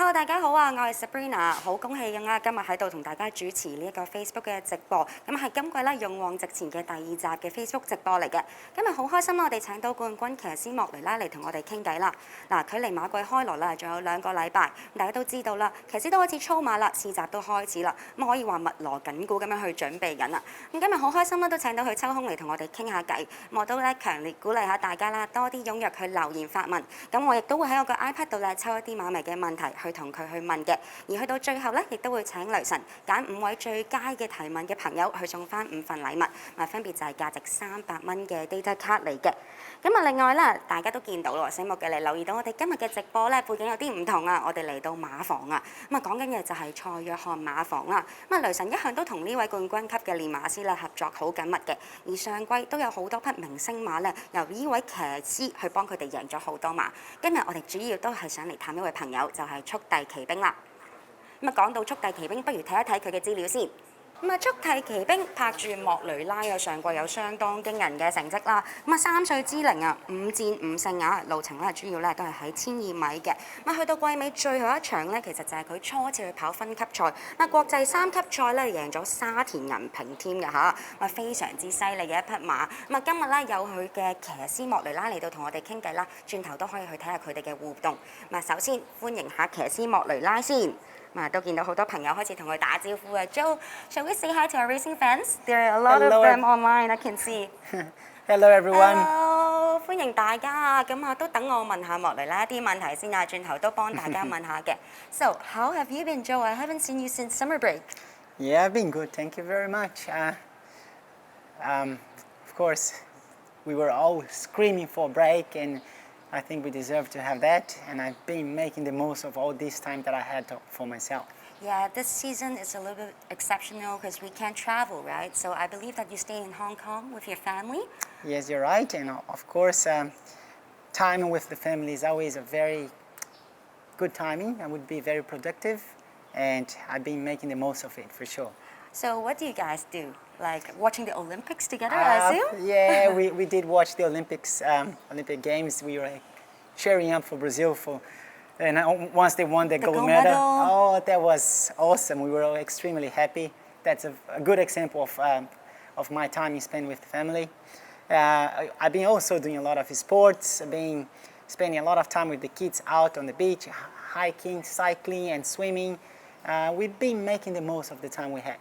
Hello， 大家好啊！我係 Sabrina， 好恭喜啊！今日喺度同大家主持呢一個 Facebook 嘅直播，咁係今季咧勇往直前嘅第二集嘅 Facebook 直播嚟嘅。今日好開心啦！我哋請到冠軍騎師莫雷拉嚟同我哋傾偈啦。嗱，距離馬季開鑼啦，仲有2個禮拜，大家都知道啦，騎師都開始操馬啦，試習都開始啦，咁可以話密鑼緊鼓咁樣去準備緊啦。咁今日好開心啦，都請到佢抽空嚟同我哋傾下偈，我都咧強烈鼓勵下大家啦，多啲踴躍去留言發問。咁我亦都會喺我個 iPad 度咧抽一啲馬迷嘅問題去同佢去問嘅，而去到最後咧，亦都會請雷神揀5位最佳嘅提問嘅朋友去送翻5份禮物，分別就係價值300蚊嘅 data card 嚟嘅。咁另外咧，大家都見到咯，醒目嘅你留意到我哋今日嘅直播咧背景有啲唔同啊，我哋嚟到馬房啊，講緊嘅就係蔡約翰馬房啦。雷神一向都同呢位冠軍級嘅練馬師咧合作好緊密嘅，而上季都有好多匹明星馬咧由呢位騎師去幫佢哋贏咗好多馬。今日我哋主要都係想嚟探一位朋友，就係速遞騎兵啦。講到速遞騎兵，不如睇一睇佢嘅資料先。速遞騎兵拍住莫雷拉嘅上季有相當驚人嘅成績啦。3歲之齡啊，5戰5勝啊，路程咧主要咧都係喺1200米嘅。去到季尾最後一場咧，其實就係佢初次去跑分級賽。國際3級賽咧贏咗沙田銀平添嘅嚇，非常之犀利嘅一匹馬。今日咧有佢嘅騎師莫雷拉嚟到同我哋傾偈啦，轉頭都可以去睇下佢哋嘅互動。首先歡迎下騎師莫雷拉先。都見到好多朋友開始同佢打招呼啊 ！Joe, shall we say hi to our racing fans? There are a lot of them online, I can see. Hello everyone. Hello， 歡迎大家。咁都等我問下莫雷拉一啲問題先啊，轉頭都幫大家問下嘅。So, how have you been, Joe? I haven't seen you since summer break. Yeah, I've been good. Thank you very much. Of course, we were all screaming for a break and I think we deserve to have that, and I've been making the most of all this time that I had for myself. Yeah, this season is a little bit exceptional because we can't travel, right? So I believe that you stay in Hong Kong with your family? Yes, you're right, and of course, time with the family is always a very good timing and would be very productive, and I've been making the most of it for sure. So what do you guys do? Like watching the Olympics together, I assume? Yeah, we did watch the Olympics, Olympic Games. We were cheering up for Brazil and once they won the gold medal. Oh, that was awesome. We were all extremely happy. That's a good example of my time spent with family. I've been also doing a lot of sports. I've been spending a lot of time with the kids out on the beach, hiking, cycling, and swimming. We've been making the most of the time we had.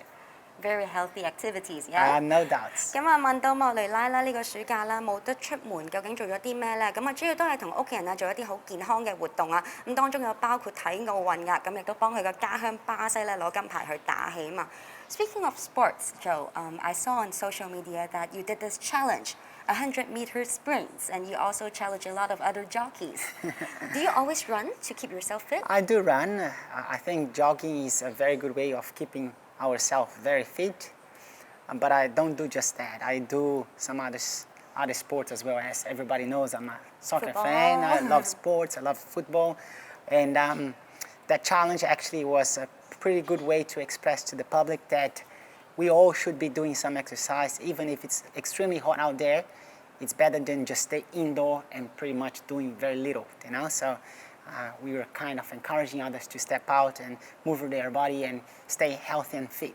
Very healthy activities, yeah? No doubts. 問到莫雷拉啦，呢個暑假啦冇得出門，究竟做咗啲咩咧？主要都係同屋企人啊做一啲好健康嘅活動啊。當中有包括睇奧運㗎，亦都幫佢嘅家鄉巴西咧攞金牌去打氣啊嘛。Speaking of sports, Joe, I saw on social media that you did this challenge, 100-meter sprints, and you also challenge a lot of other jockeys. Do you always run to keep yourself fit? I do run. I think jogging is a very good way of keeping ourselves very fit, but I don't do just that. I do some other sports as well. As everybody knows, I'm a soccer fan. I love sports. I love football, and that challenge actually was a pretty good way to express to the public that we all should be doing some exercise, even if it's extremely hot out there. It's better than just stay indoor and pretty much doing very little, you know. So we were kind of encouraging others to step out and move their body and stay healthy and fit.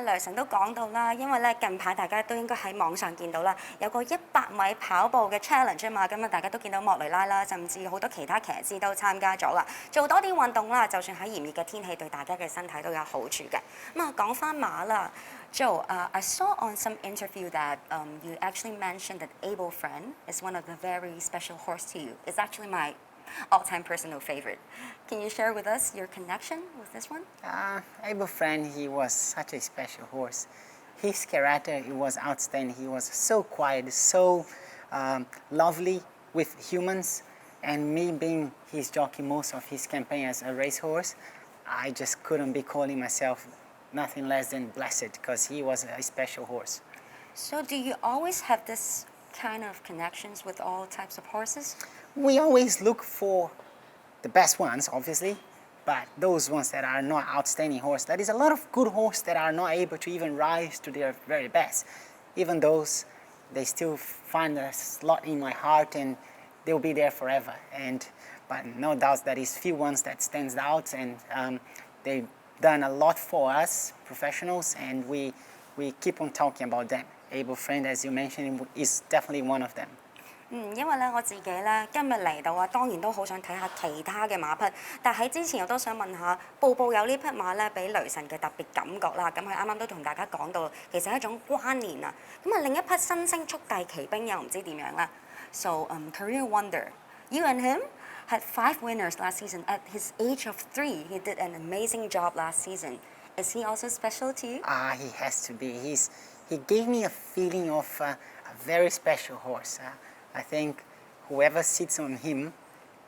雷神都講到啦，因為咧近排大家都應該喺網上見到啦，有個100米跑步嘅 challenge 啊嘛，大家都見到莫雷拉啦，甚至好多其他騎師都參加咗啦，做多啲運動啦，就算喺炎熱嘅天氣對大家嘅身體都有好處嘅。講翻馬啦 ，Joe, I saw on some interview that you actually mentioned that Able Friend is one of the very special horse to you. It's actually my all-time personal favorite. Can you share with us your connection with this one? Able Friend, he was such a special horse. His character, it was outstanding. He was so quiet, so lovely with humans. And me being his jockey most of his campaign as a racehorse, I just couldn't be calling myself nothing less than blessed because he was a special horse. So do you always have this kind of connections with all types of horses? We always look for the best ones, obviously, but those ones that are not outstanding horse. There is a lot of good horses that are not able to even rise to their very best. Even those, they still find a slot in my heart and they'll be there forever. And but no doubt that is few ones that stands out, and they've done a lot for us professionals, and we keep on talking about them. Abel Friend, as you mentioned, is definitely one of them. 因為咧我自己咧今日嚟到啊，當然都好想睇下其他嘅馬匹，但喺之前我都想問下，步步有呢匹馬咧俾雷神嘅特別感覺啦。咁佢啱啱都同大家講到，其實係一種關聯啊。咁啊另一匹新星速遞騎兵又唔知點樣啦。So career wonder, you and him had 5 winners last season. At his age of 3, he did an amazing job last season. Is he also special to you? He has to be. He gave me a feeling of a very special horse. I think whoever sits on him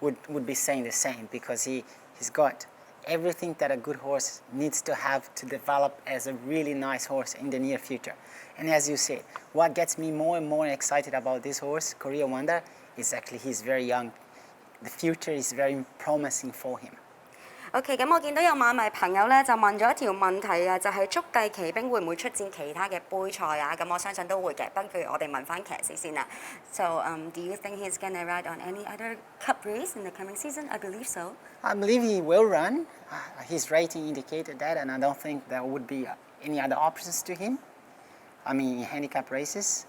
would be saying the same, because he's got everything that a good horse needs to have to develop as a really nice horse in the near future. And as you said, what gets me more and more excited about this horse, Career Wonder, is actually he's very young. The future is very promising for him. OK， 咁我見到有馬迷朋友咧就問咗一條問題啊，就係速遞騎兵會唔會出戰其他嘅杯賽啊？咁我相信都會嘅，不如我哋問翻騎師先啦。So do you think he's gonna ride on any other cup race in the coming season? I believe so. I believe he will run. His rating indicated that, and I don't think there would be any other options to him. I mean, in handicap races.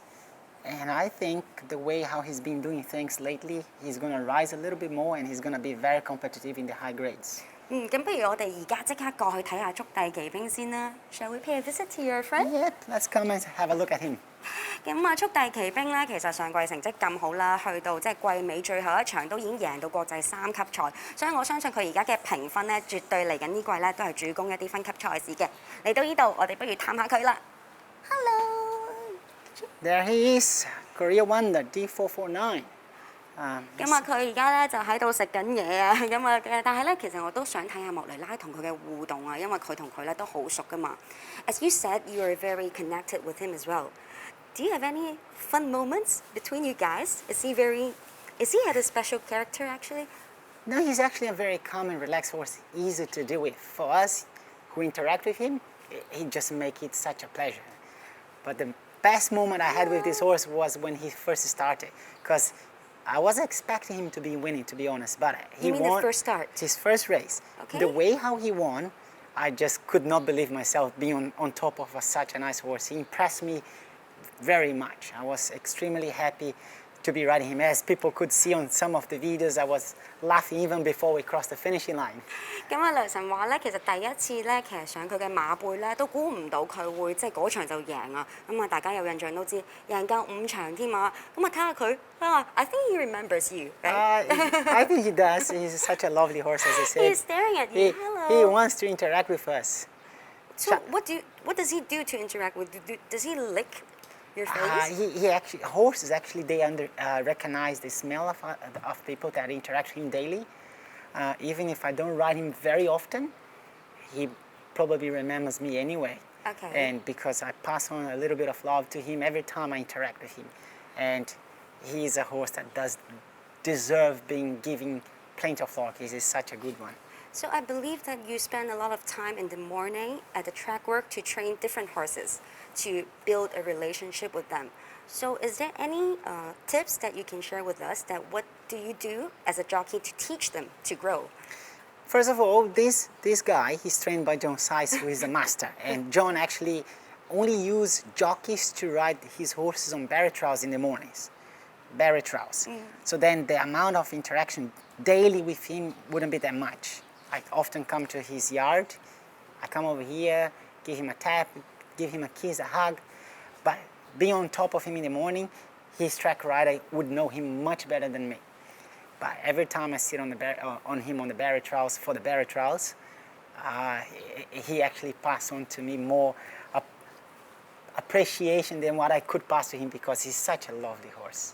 And I think the way how he's been doing things lately, he's gonna rise a little bit more, and he's gonna be very competitive in the high grades. 咁不如我哋而家即刻過去睇下速遞騎兵先啦。Shall we pay a visit to your friend? Yeah, let's come and have a look at him. 咁啊，速遞騎兵咧，其實上季成績咁好啦，去到即係季尾最後一場都已經贏到國際3級賽，所以我相信佢而家嘅評分咧，絕對嚟緊呢季咧都係主攻一啲分級賽事嘅。嚟到呢度，我哋不如探下佢啦。Hello. There he is, Korea Wonder D449. 咁啊，佢而家咧就喺度食緊嘢啊，咁啊，但係咧，其實我都想睇下莫雷拉同佢嘅互動啊，因為佢同佢咧都好熟噶嘛。As you said, you are very connected with him as well. Do you have any fun moments between you guys? Is he had a special character actually? No, he's actually a very calm and relaxed horse, easy to deal with. For us who interact with him, he just makes it such a pleasure. But the best moment I had with this horse was when he first started, because I wasn't expecting him to be winning, to be honest, but he won. You mean the first start? His first race. Okay. The way how he won, I just could not believe myself being on top of such a nice horse. He impressed me very much. I was extremely happy to be riding him. As people could see on some of the videos, I was laughing even before we crossed the finishing line. 咁啊，雷神話咧，其實第一次咧騎上佢嘅馬背咧，都估唔到佢會即係嗰場就贏啊！咁啊，大家有印象都知，贏夠5場添啊！咁啊，睇下佢啊 I think he remembers you, right? I think he does. He's such a lovely horse, as I said. He's staring at you. Hello. He wants to interact with us. So what does he do to interact with you? Does he lick your face? Horses actually recognize the smell of people that interact with him daily. Even if I don't ride him very often, he probably remembers me anyway. Okay. And because I pass on a little bit of love to him every time I interact with him. And he's a horse that does deserve being given plenty of love. He's such a good one. So I believe that you spend a lot of time in the morning at the track work to train different horses, to build a relationship with them. So is there any tips that you can share with us that what do you do as a jockey to teach them to grow? First of all, this guy, he's trained by John Sice, who is a master. And John actually only uses jockeys to ride his horses on barrier trials in the mornings. Barrier trials. So then the amount of interaction daily with him wouldn't be that much. I often come to his yard. I come over here, give him a tap, give him a kiss, a hug. But being on top of him in the morning, his track rider would know him much better than me. But every time I sit on him on the barrier trials, for the barrier trials, he actually passed on to me more appreciation than what I could pass to him, because he's such a lovely horse.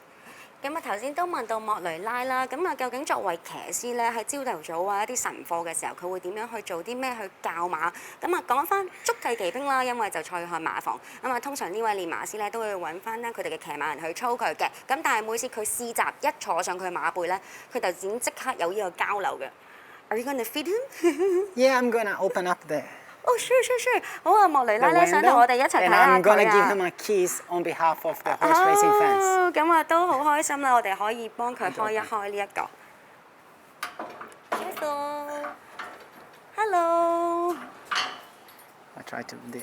咁啊，頭先都問到莫雷拉啦，咁啊，究竟作為騎師咧，喺朝頭早啊一啲晨課嘅時候，佢會點樣去做啲咩去教馬？咁啊，講翻速遞騎兵啦，因為就賽去馬房，咁啊，通常呢位練馬師咧都會揾翻咧佢哋嘅騎馬人去操佢嘅，咁但係每次佢試習一坐上佢馬背咧，佢就已經即刻有呢個交流嘅。Are you gonna feed him? Yeah, I'm gonna open up the. Oh, sure. 好啊，莫雷拉咧想同我哋一齊睇下佢啊。And I'm gonna give him a kiss on behalf of the horse racing fans. 咁啊，都好開心啦！我哋可以幫佢開一開呢一個。beautiful. Hello. I try to do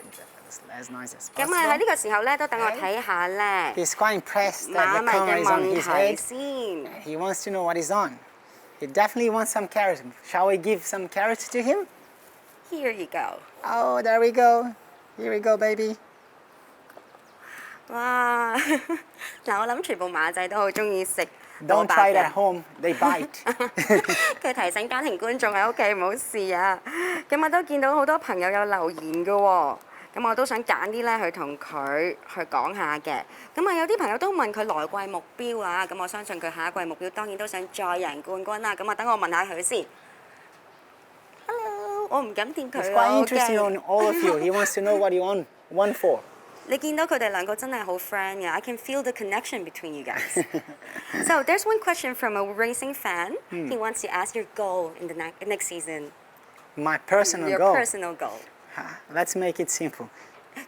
as nice as 咁啊喺呢 possible. 個時候咧，都等我睇下咧 He's quite impressed 馬 that 迷 the camera 嘅 is on 問 his 題 head. 先。 He wants to know what is on. He definitely wants some carrots. Shall we give some carrots to him? Here you go. Oh, there we go. Here we go, baby. 哇！嗱，我諗全部馬仔都好中意食蘿 Don't 蔔 try it 嘅 at。home. They bite. 佢提醒家庭觀眾喺屋企唔好試啊！咁我都見到好多朋友有留言嘅喎，咁我都想揀啲咧去同佢去講下嘅。咁啊有啲朋友都問佢來季目標啊，咁我相信佢下一季目標當然都想再贏冠軍啦。咁啊等我問下佢先。Hello，我唔敢掂 He's 佢 quite 啊，好 interested 驚 on all of you. He wants to know what you won for. 你見到佢哋兩個真係好 friend 嘅，I can feel the connection between you guys. So there's one question from a racing fan. He wants to ask your goal in the next season. My personal Your goal. personal goal. Let's make it simple.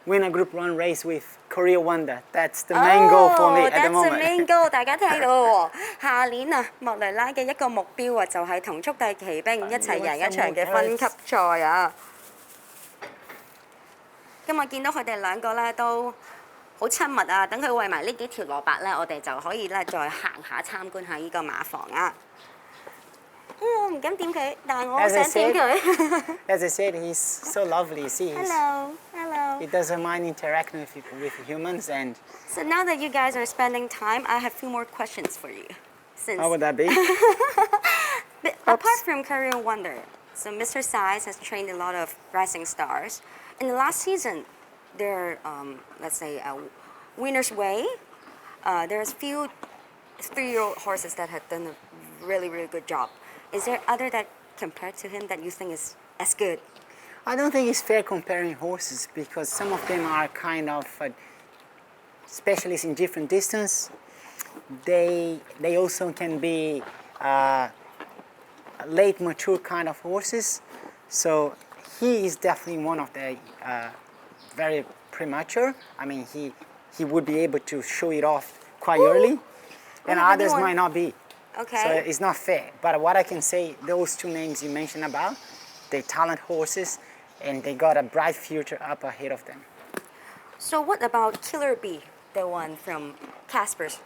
Win a Group 1 race with Korea Wonder. That's the main goal for me at the That's the moment. main goal. 大家聽到喎。下年啊，莫雷拉嘅一個目標啊，就係同速遞騎兵一齊贏一場嘅分級賽啊。咁我見到佢哋兩個咧都好親密啊！等佢餵埋呢幾條蘿蔔咧，我哋就可以咧再行下參觀下呢個馬房啊。我唔敢掂佢，但係我好想掂佢。As I said, he's so lovely. See, Hello, hello. he doesn't mind interacting with humans. And So now that you guys are spending time, I have a few more questions for you. Since how would that be? apart from Korean Wonder, so Mr. Size has trained a lot of rising stars. In the last season, there, let's say, Winner's Way. There's few 3-year-old horses that have done a really, really good job. Is there other that compared to him that you think is as good? I don't think it's fair comparing horses because some of them are kind of specialists in different distance. They also can be late mature kind of horses. So he is definitely one of the very premature. I mean, he would be able to show it off quite early, and have a others new one. might not be. Okay. So it's not fair. But what I can say, those two names you mentioned about, they're talent horses, and they got a bright future up ahead of them. So what about Killer Bee, the one from Casper's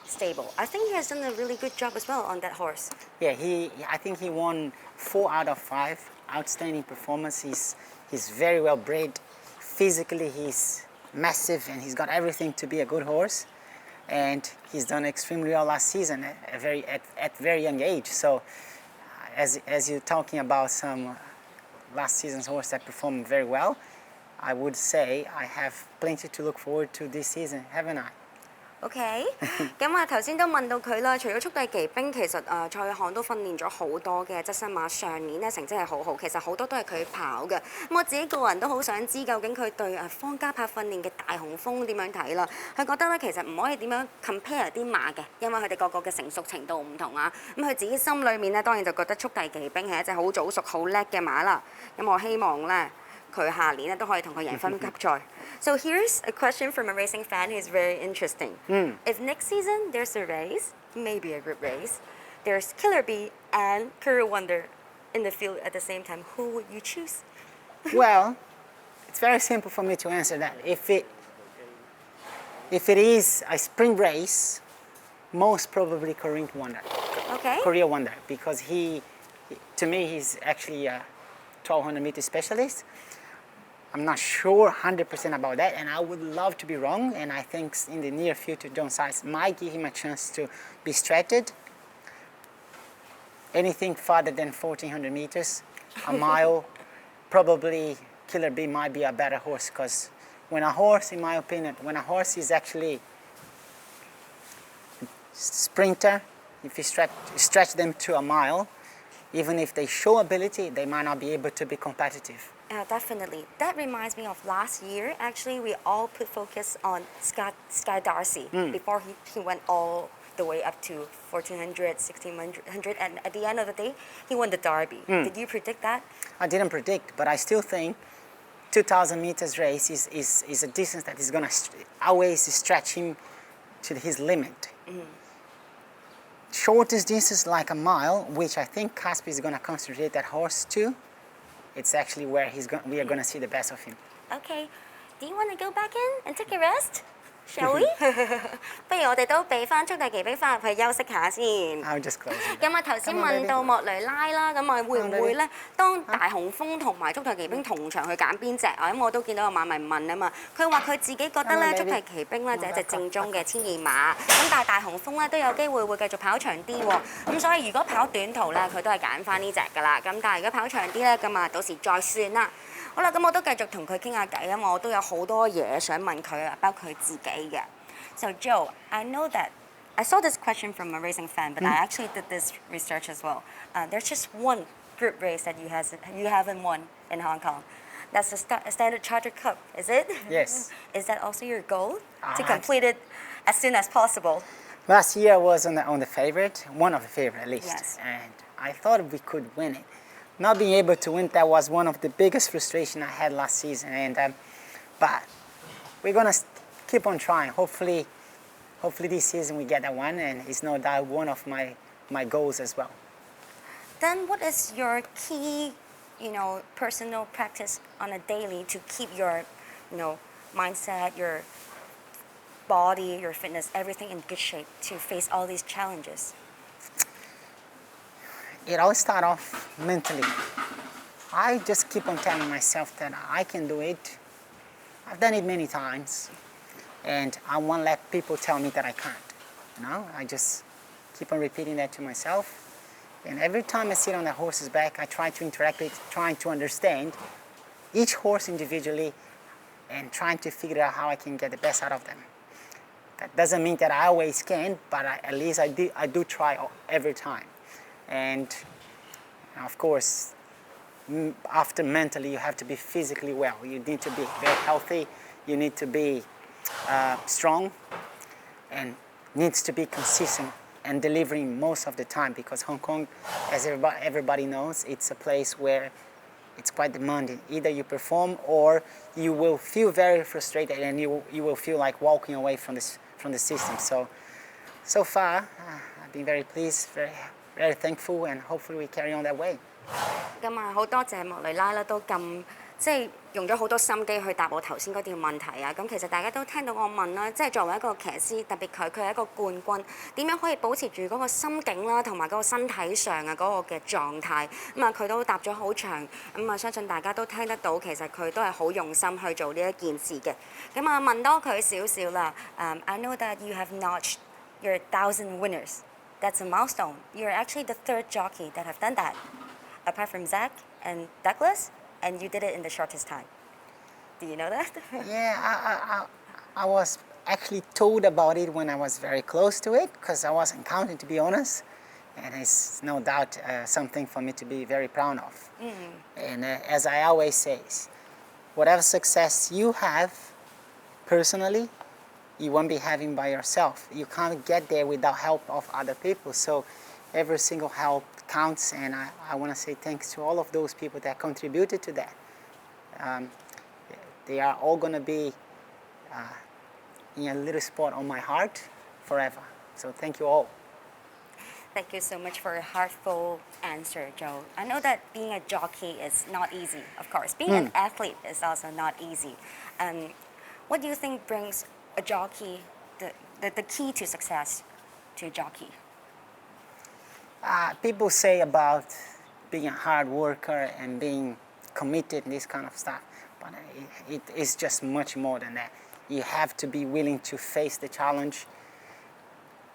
stable? I think he has done a really good job as well on that horse. Yeah, I think he won 4 out of 5. Outstanding performance. He's very well bred. Physically, he's massive, and he's got everything to be a good horse. And he's done extremely well last season at very young age. So, as you're talking about some last season's horse that performed very well, I would say I have plenty to look forward to this season, haven't I? OK，咁啊頭先都問到佢啦，除咗速遞騎兵，其實蔡漢都訓練咗好多嘅側身馬，上年咧成績係好好，其實好多都係佢跑嘅。咁我自己個人都好想知究竟佢對方家柏訓練嘅大雄風點樣睇啦？佢覺得咧其實唔可以點樣 compare 啲馬嘅，因為佢哋個個嘅成熟程度唔同啊。咁佢自己心裏面咧當然就覺得速遞騎兵係一隻好早熟、好叻嘅馬啦。咁我希望咧佢下年咧都可以同佢贏分級賽。So here's a question from a racing fan who is very interesting. If next season there's a race, maybe a group race, there's Killer Bee and Korea Wonder in the field at the same time, who would you choose? Well, it's very simple for me to answer that. If it is a sprint race, most probably Korea Wonder. Okay. Korea Wonder, because to me, he's actually a 1200 meter specialist. I'm not sure 100% about that, and I would love to be wrong. And I think in the near future, John Size might give him a chance to be stretched. Anything farther than 1400 meters, a mile, probably Killer Bee might be a better horse. Because when a horse, in my opinion, when a horse is actually sprinter, if you stretch them to a mile, even if they show ability, they might not be able to be competitive. Definitely. That reminds me of last year. Actually, we all put focus on Sky Darcy before he went all the way up to 1400, 1600, and at the end of the day, he won the Derby. Did you predict that? I didn't predict, but I still think 2,000 meters race is a distance that is going to always stretch him to his limit. shortest distance, like a mile, which I think Casper is going to concentrate that horse to. It's actually where we are going to see the best of him. Okay. Do you want to go back in and take a rest? Shall we? 不如我哋都俾翻速遞奇兵翻入去休息下先。I'll just close it. 咁啊頭先問到莫雷拉啦，咁啊會唔會咧？當大雄蜂同埋速遞奇兵同場去揀邊隻啊？咁我都見到個馬迷問啊嘛，佢話佢自己覺得咧速遞奇兵咧就係一隻正宗嘅千二馬，咁但係大雄蜂咧都有機會會繼續跑長啲喎，咁所以如果跑短途咧，佢都係揀翻呢隻㗎啦。咁但係如果跑長啲咧，咁啊到時再算啦。好啦，咁我都繼續同佢傾下偈，因為我都有好多嘢想問佢啊，包括佢自己嘅。So Joe, I know that I saw this question from a racing fan, but I actually did this research as well. There's just one group race that you haven't won in Hong Kong. That's the Standard Chartered Cup, is it? Yes. Is that also your goal to complete it as soon as possible? Last year I was on the favorite, one of the favorite at least, Yes. and I thought we could win it. Not being able to win, that was one of the biggest frustration I had last season, and but we're gonna keep on trying. Hopefully this season we get that one, and it's no doubt one of my goals as well. Then what is your key, personal practice on a daily to keep your, mindset, your body, your fitness, everything in good shape to face all these challenges? It all starts off mentally. I just keep on telling myself that I can do it. I've done it many times, and I won't let people tell me that I can't. I just keep on repeating that to myself. And every time I sit on the horse's back, I try to interact with, trying to understand each horse individually and trying to figure out how I can get the best out of them. That doesn't mean that I always can, but at least I do try every time. And of course, after mentally, you have to be physically well. You need to be very healthy. You need to be strong, and needs to be consistent and delivering most of the time, because Hong Kong, as everybody knows, it's a place where it's quite demanding. Either you perform or you will feel very frustrated and you will feel like walking away from the system. So far, I've been very pleased, very thankful, and hopefully we carry on that way. 咁啊，好多謝莫雷拉啦，都咁用咗好多心機去答我頭先嗰條問題啊！咁其實大家都聽到我問啦，作為一個騎師，特別佢係一個冠軍，點樣可以保持住嗰個心境啦，同埋嗰個身體上啊嗰個嘅狀態？咁啊，佢都答咗好長，咁啊，相信大家都聽得到，其實佢都係好用心去做呢一件事嘅。咁啊，問多佢少少啦。I know that you have notched your 1,000 winners. That's a milestone. You're actually the third jockey that have done that, apart from Zach and Douglas. And you did it in the shortest time. Do you know that? Yeah, I was actually told about it when I was very close to it, because I wasn't counting, to be honest. And it's no doubt something for me to be very proud of. And as I always say, whatever success you have personally, you won't be having by yourself. You can't get there without help of other people. So every single help counts, and I want to say thanks to all of those people that contributed to that. They are all going to be in a little spot on my heart forever. So thank you all. Thank you so much for a heartful answer, Joe. I know that being a jockey is not easy, of course. Being an athlete is also not easy. What do you think brings a jockey, the key to success to a jockey? People say about being a hard worker and being committed and this kind of stuff, but it is just much more than that. You have to be willing to face the challenge,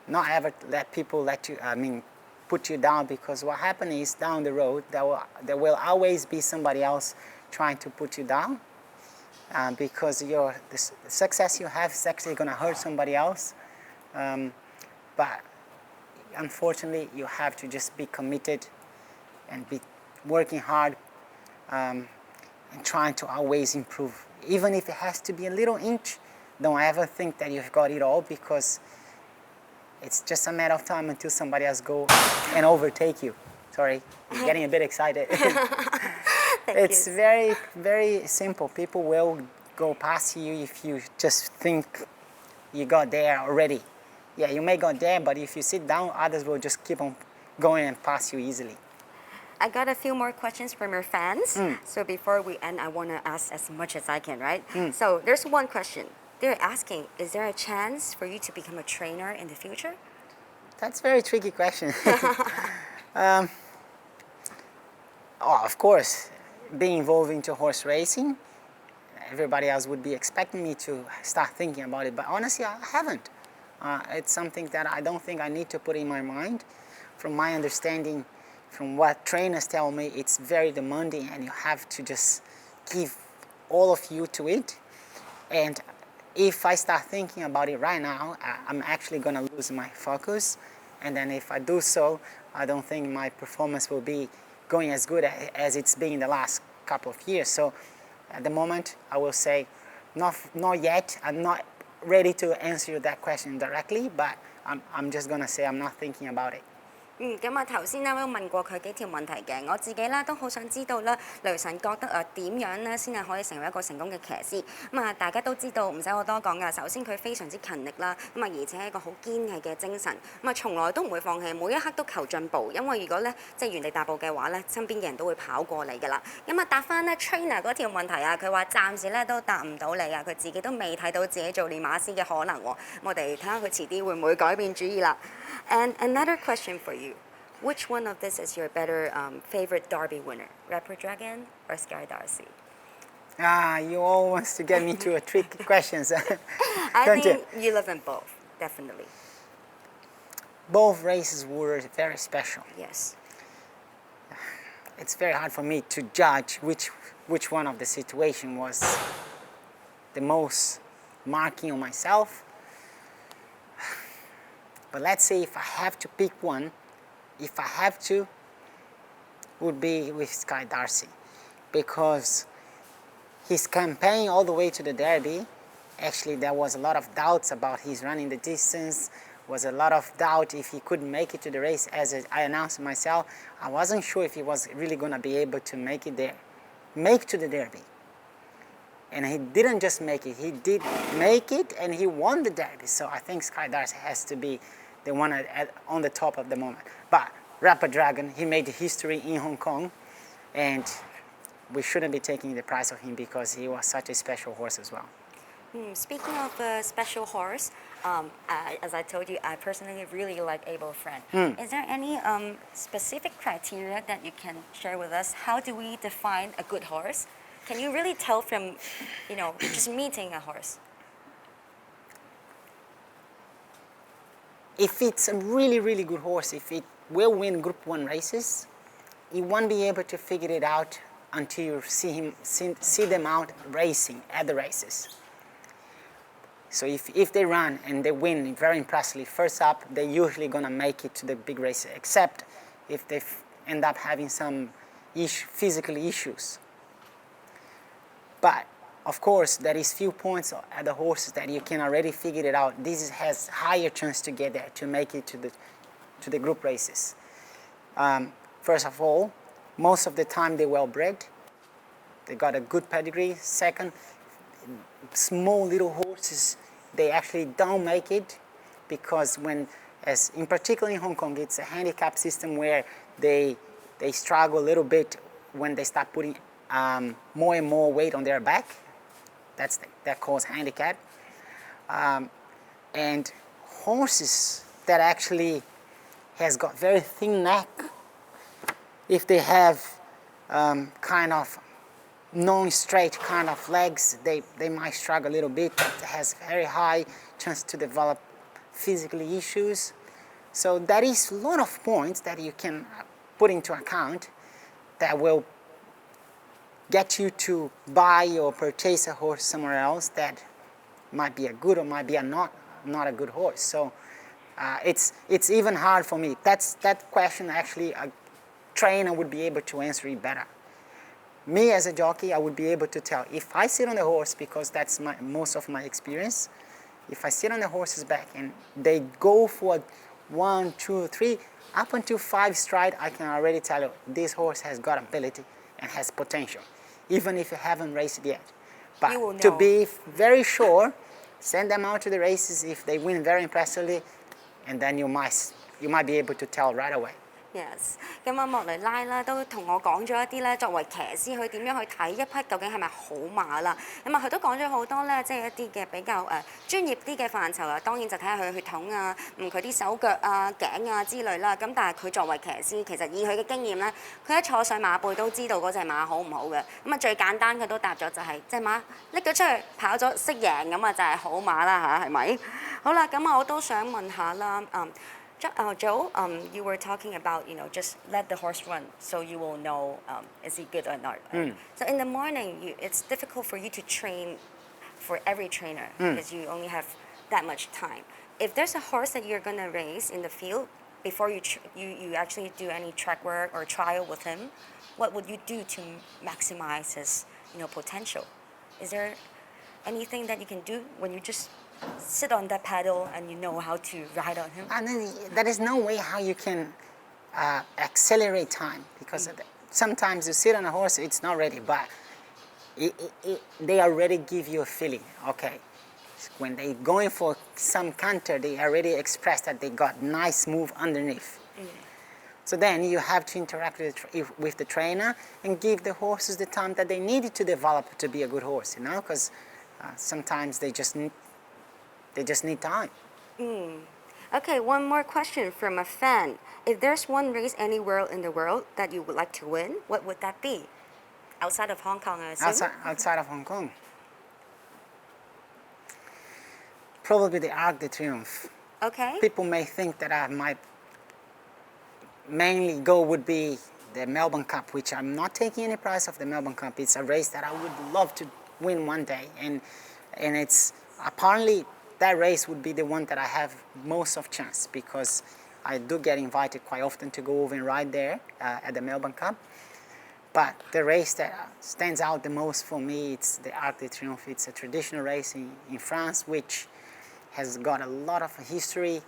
not ever let people put you down, because what happens is down the road there will always be somebody else trying to put you down, because the success you have is actually going to hurt somebody else. But unfortunately, you have to just be committed and be working hard and trying to always improve. Even if it has to be a little inch, don't ever think that you've got it all, because it's just a matter of time until somebody else go and overtake you. Sorry, I'm getting a bit excited. It's very, very simple. People will go past you if you just think you got there already. yeah, you may go there, but if you sit down, others will just keep on going and pass you easily. I got a few more questions from your fans. So before we end, I want to ask as much as I can, right? So there's one question. They're asking, is there a chance for you to become a trainer in the future? That's a very tricky question. Of course, being involved into horse racing, everybody else would be expecting me to start thinking about it, but honestly, I haven't. It's something that I don't think I need to put in my mind. From my understanding, from what trainers tell me, it's very demanding and you have to just give all of you to it. And if I start thinking about it right now, I'm actually gonna lose my focus. And then if I do so, I don't think my performance will be going as good as it's been in the last couple of years. So at the moment, I will say, not yet. I'm not ready to answer that question directly, but I'm just gonna say I'm not thinking about it. 咁啊頭先咧都問過佢幾條問題嘅，我自己咧都好想知道咧，雷神覺得點樣咧先係可以成為一個成功嘅騎師？咁啊大家都知道唔使我多講噶，首先佢非常之勤力啦，咁啊而且係一個好堅毅嘅精神，咁啊從來都唔會放棄，每一刻都求進步，因為如果咧即係原地踏步嘅話咧，身邊嘅人都會跑過嚟㗎啦。咁啊答翻咧 trainer 嗰條問題啊，佢話暫時咧都答唔到你啊，佢自己都未睇到自己做練馬師嘅可能喎。我哋睇下佢遲啲會唔會改變主意啦。And another question for you. Which one of this is your better favorite Derby winner, Rapper Dragon or Sky Darcy? You all want to get me to a tricky questions. I think you love them both, definitely. Both races were very special. Yes. It's very hard for me to judge which one of the situation was the most marking on myself. But let's say if I have to pick one, if I have to, would be with Sky Darcy, because his campaign all the way to the Derby, actually there was a lot of doubts about his running the distance, was a lot of doubt if he could make it to the race. As I announced myself, I wasn't sure if he was really going to be able to make it there, make to the Derby. And he didn't just make it, he did make it and he won the Derby. So I think Sky Darcy has to be the one on the top of the moment. But Rapper Dragon, he made history in Hong Kong, and we shouldn't be taking the price of him because he was such a special horse as well. Speaking of a special horse, as I told you, I personally really like Abel Friend. Is there any specific criteria that you can share with us? How do we define a good horse? Can you really tell from, just meeting a horse? If it's a really, really good horse, if it will win Group 1 races, you won't be able to figure it out until you see them out racing at the races. So if they run and they win very impressively first up, they're usually going to make it to the big races, except if they end up having some physical issues. But of course, there is few points at the horses that you can already figure it out. This has higher chance to get there, to make it to the group races. First of all, most of the time they're well bred. They got a good pedigree. Second, small little horses, they actually don't make it because in particular in Hong Kong, it's a handicap system where they struggle a little bit when they start putting more and more weight on their back. That causes handicap. And horses that actually has got very thin neck, if they have kind of non-straight kind of legs, they might struggle a little bit. It has very high chance to develop physical issues. So there is a lot of points that you can put into account that will get you to buy or purchase a horse somewhere else that might be a good or might be not a good horse. So it's even hard for me. That question actually a trainer would be able to answer it better. Me as a jockey, I would be able to tell if I sit on the horse, because that's most of my experience. If I sit on the horse's back and they go for 1, 2, 3, up until 5 stride, I can already tell you this horse has got ability and has potential, even if you haven't raced yet. But You will know. to be very sure, send them out to the races. If they win very impressively, and then you might be able to tell right away. Yes，咁莫雷拉啦都同我講咗一啲咧，作為騎師佢點樣去睇一匹究竟係咪好馬啦。佢都講咗好多咧，即係一啲嘅比較專業啲嘅範疇啊。當然就睇下佢血統啊，佢啲手腳啊、頸啊之類啦。咁但係佢作為騎師，其實以佢嘅經驗咧，佢一坐上馬背都知道嗰隻馬好唔好嘅。最簡單佢都答咗就係隻馬拎咗出去跑咗識贏咁就係好馬啦嚇，係咪？好啦，咁我都想問下啦，Joe, you were talking about, just let the horse run so you will know is he good or not. So in the morning, it's difficult for you to train for every trainer because you only have that much time. If there's a horse that you're going to race in the field, before you actually do any track work or trial with him, what would you do to maximize his, potential? Is there anything that you can do when you just sit on that pedal and you know how to ride on him? And then there is no way how you can accelerate time because sometimes you sit on a horse, it's not ready, but they already give you a feeling. Okay, when they're going for some canter, they already express that they got nice move underneath. So then you have to interact with the trainer and give the horses the time that they needed to develop to be a good horse, because sometimes they just need time. Okay, one more question from a fan. If there's one race anywhere in the world that you would like to win, what would that be? Outside of Hong Kong, I assume? Outside of Hong Kong. Probably the Arc de Triomphe. Okay. People may think that my mainly goal would be the Melbourne Cup, which I'm not taking any prize of the Melbourne Cup. It's a race that I would love to win one day. And it's apparently that race would be the one that I have most of chance because I do get invited quite often to go over and ride there at the Melbourne Cup. But the race that stands out the most for me, it's the Arc de Triomphe. It's a traditional race in France, which has got a lot of history.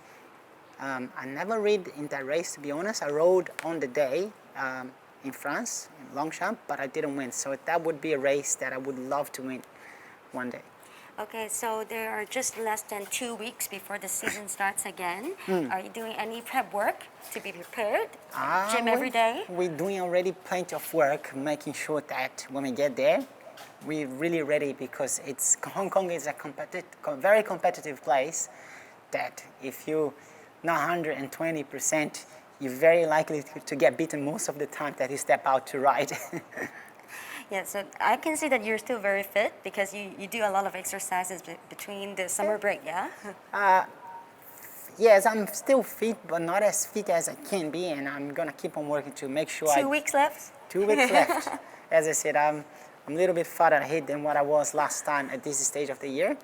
I never rode in that race, to be honest. I rode on the day in France, in Longchamp, but I didn't win. So that would be a race that I would love to win one day. Okay, so there are just less than 2 weeks before the season starts again. Are you doing any prep work to be prepared? Gym every day? We're doing already plenty of work, making sure that when we get there, we're really ready because Hong Kong is a very competitive place that if you're not 120%, you're very likely to get beaten most of the time that you step out to ride. Yeah, so I can see that you're still very fit because you do a lot of exercises between the summer break, yeah? Yes, I'm still fit, but not as fit as I can be, and I'm going to keep on working to make sure 2 weeks left? 2 weeks left. As I said, I'm a little bit farther ahead than what I was last time at this stage of the year.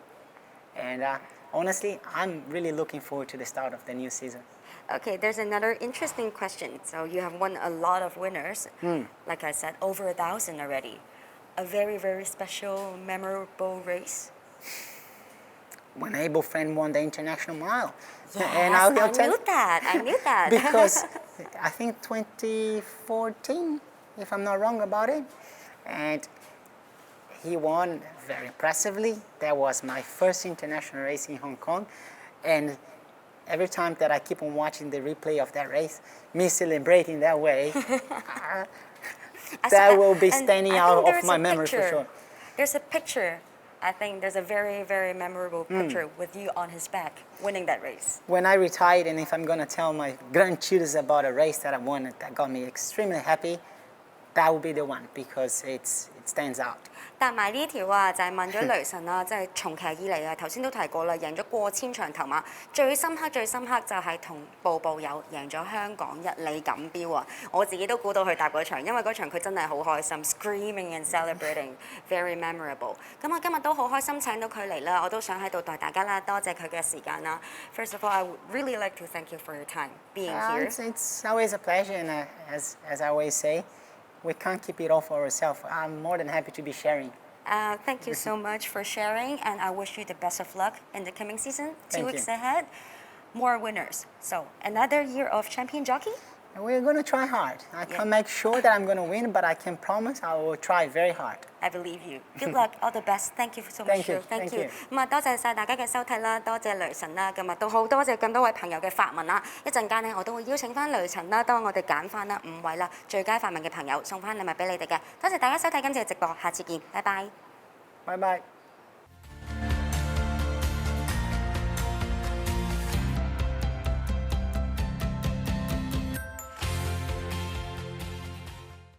And honestly, I'm really looking forward to the start of the new season. Okay, there's another interesting question. So you have won a lot of winners. Like I said, over 1,000 already. A very, very special, memorable race. When Abel Friend won the International Mile. Yes, and I knew that. Because I think 2014, if I'm not wrong about it. And he won very impressively. That was my first international race in Hong Kong. And every time that I keep on watching the replay of that race, me celebrating that way, that will be standing out of my memory for sure. There's a picture. I think there's a very, very memorable picture with you on his back winning that race. When I retired, and if I'm going to tell my grandchildren about a race that I won that got me extremely happy, that will be the one because it stands out. 搭埋呢條啊，就係問咗雷神啦，即係從騎以嚟啊，頭先都提過啦，贏咗過千場頭馬，最深刻就係同步步友贏咗香港1哩錦標啊！我自己都估到佢搭嗰場，因為嗰場佢真係好開心 ，screaming and celebrating, very memorable。咁我今日都好開心請到佢嚟啦，我都想喺度代大家啦，多謝佢嘅時間啦。First of all, I would really like to thank you for your time being here. It's always a pleasure, and as I always say, we can't keep it all for ourselves. I'm more than happy to be sharing. Thank you so much for sharing, and I wish you the best of luck in the coming season. 2 weeks ahead, more winners. So, another year of champion jockey? And we're going to try hard. I can't make sure that I'm going to win, but I can promise I will try very hard. I believe you. Good luck, all the best. Thank you so much. Thank you. Thank Thank you. you. 咁啊，多謝晒大家嘅收睇啦，多謝雷神啦，今日都好多謝咁多位朋友嘅發問啦。一陣間呢，我都會邀請翻雷神啦，當我哋揀翻啦5位啦最佳發問嘅朋友，送翻禮物俾你哋嘅。多謝大家收睇今次嘅直播，下次見，拜拜。Bye bye.